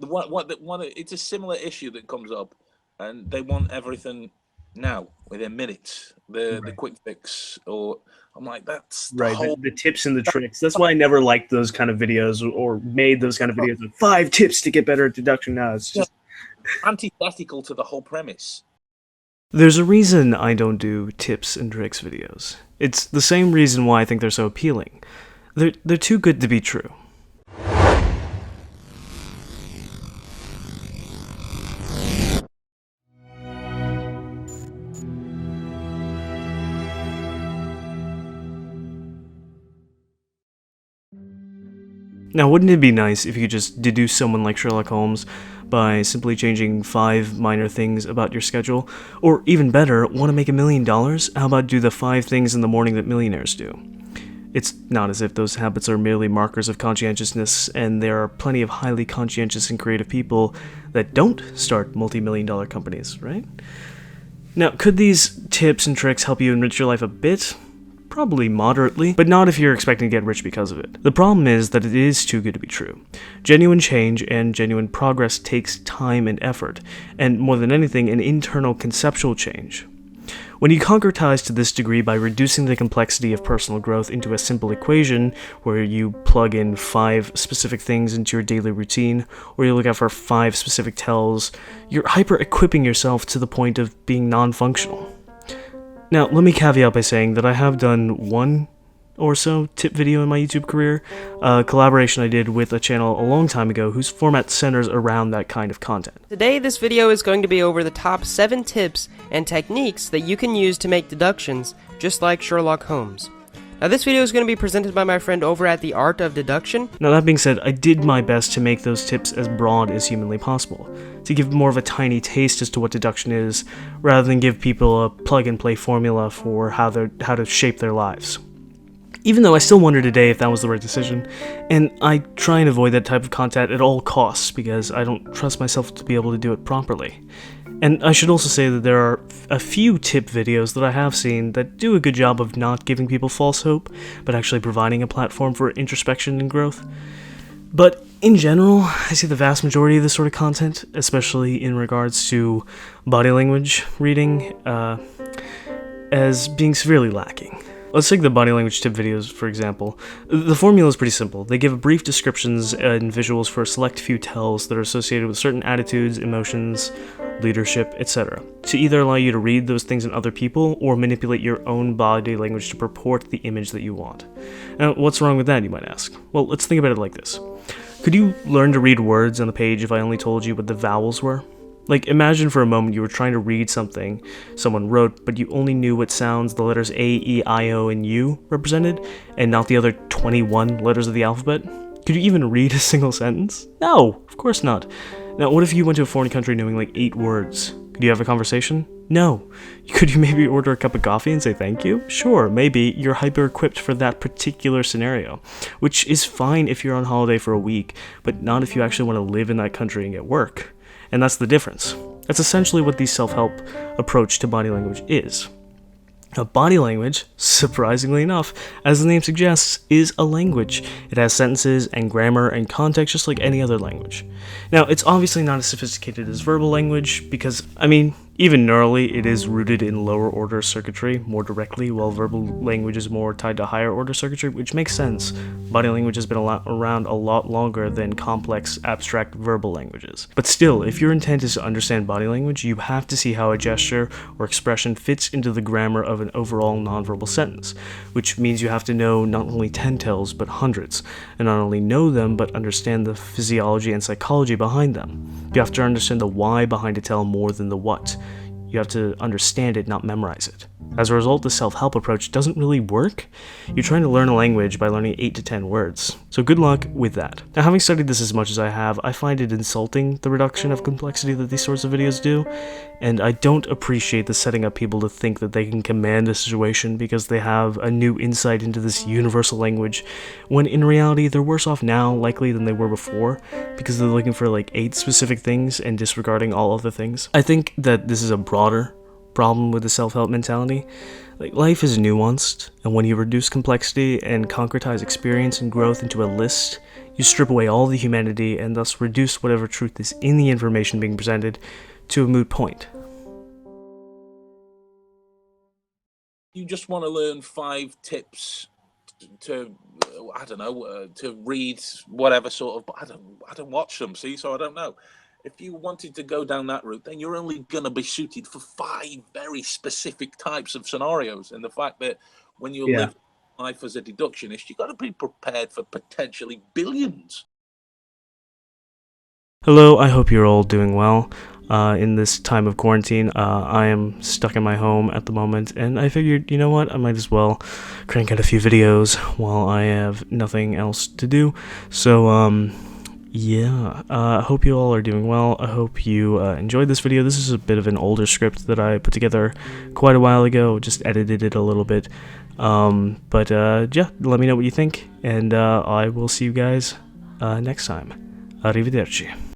It's a similar issue that comes up, and they want everything now within minutes. The Right. quick fix, or I'm like, that's the Right, whole the tips and the tricks. That's why I never liked those kind of videos or made those kind of videos with 5 tips to get better at deduction. Now it's yeah, just antithetical to the whole premise. there's a reason I don't do tips and tricks videos. It's the same reason why I think they're so appealing. They're too good to be true. Now, wouldn't it be nice if you could just deduce someone like Sherlock Holmes by simply changing 5 minor things about your schedule? Or even better, want to make $1 million? How about do the 5 things in the morning that millionaires do? It's not as if those habits are merely markers of conscientiousness, and there are plenty of highly conscientious and creative people that don't start multi-million-dollar companies, right? Now, could these tips and tricks help you enrich your life a bit? Probably moderately, but not if you're expecting to get rich because of it. The problem is that it is too good to be true. Genuine change and genuine progress takes time and effort, and more than anything, an internal conceptual change. When you concretize to this degree by reducing the complexity of personal growth into a simple equation where you plug in 5 specific things into your daily routine, or you look out for 5 specific tells, you're hyper-equipping yourself to the point of being non-functional. Now, let me caveat by saying that I have done one or so tip video in my YouTube career, a collaboration I did with a channel a long time ago whose format centers around that kind of content. Today, this video is going to be over the top 7 tips and techniques that you can use to make deductions, just like Sherlock Holmes. Now, this video is going to be presented by my friend over at The Art of Deduction. Now, that being said, I did my best to make those tips as broad as humanly possible, to give more of a tiny taste as to what deduction is, rather than give people a plug-and-play formula for how to shape their lives. Even though I still wonder today if that was the right decision, and I try and avoid that type of content at all costs because I don't trust myself to be able to do it properly. And I should also say that there are a few tip videos that I have seen that do a good job of not giving people false hope, but actually providing a platform for introspection and growth. But in general, I see the vast majority of this sort of content, especially in regards to body language reading, as being severely lacking. Let's take the body language tip videos, for example. The formula is pretty simple. They give brief descriptions and visuals for a select few tells that are associated with certain attitudes, emotions, leadership, etc., to either allow you to read those things in other people or manipulate your own body language to purport the image that you want. Now, what's wrong with that, you might ask? Well, let's think about it like this. Could you learn to read words on the page if I only told you what the vowels were? Like, imagine for a moment you were trying to read something someone wrote, but you only knew what sounds the letters A, E, I, O, and U represented, and not the other 21 letters of the alphabet. Could you even read a single sentence? No, of course not. Now, what if you went to a foreign country knowing like 8 words? Could you have a conversation? No. Could you maybe order a cup of coffee and say thank you? Sure, maybe you're hyper-equipped for that particular scenario, which is fine if you're on holiday for a week, but not if you actually want to live in that country and get work. And that's the difference. That's essentially what the self-help approach to body language is. Now, body language, surprisingly enough, as the name suggests, is a language. It has sentences and grammar and context just like any other language. Now, it's obviously not as sophisticated as verbal language because, even neurally, it is rooted in lower order circuitry more directly, while verbal language is more tied to higher order circuitry, which makes sense. Body language has been around a lot longer than complex, abstract verbal languages. But still, if your intent is to understand body language, you have to see how a gesture or expression fits into the grammar of an overall nonverbal sentence, which means you have to know not only 10 tells, but hundreds, and not only know them, but understand the physiology and psychology behind them. You have to understand the why behind a tell more than the what. You have to understand it, not memorize it. As a result, the self-help approach doesn't really work. You're trying to learn a language by learning 8 to 10 words. So good luck with that. Now, having studied this as much as I have, I find it insulting, the reduction of complexity that these sorts of videos do, and I don't appreciate the setting up people to think that they can command a situation because they have a new insight into this universal language, when in reality they're worse off now likely than they were before, because they're looking for like 8 specific things and disregarding all other things. I think that this is a broader problem with the self-help mentality. Like, life is nuanced, and when you reduce complexity and concretize experience and growth into a list, You strip away all the humanity and thus reduce whatever truth is in the information being presented to a moot point. You just want to learn 5 tips to I don't know, to read whatever sort of, but I don't watch them, see, so I don't know. If you wanted to go down that route, then you're only going to be suited for 5 very specific types of scenarios. And the fact that when you live life as a deductionist, you've got to be prepared for potentially billions. Hello, I hope you're all doing well. In this time of quarantine, I am stuck in my home at the moment, and I figured, you know what, I might as well crank out a few videos while I have nothing else to do. So, yeah, I hope you all are doing well. I hope you enjoyed this video. This is a bit of an older script that I put together quite a while ago, just edited it a little bit. But yeah, let me know what you think, and I will see you guys next time. Arrivederci.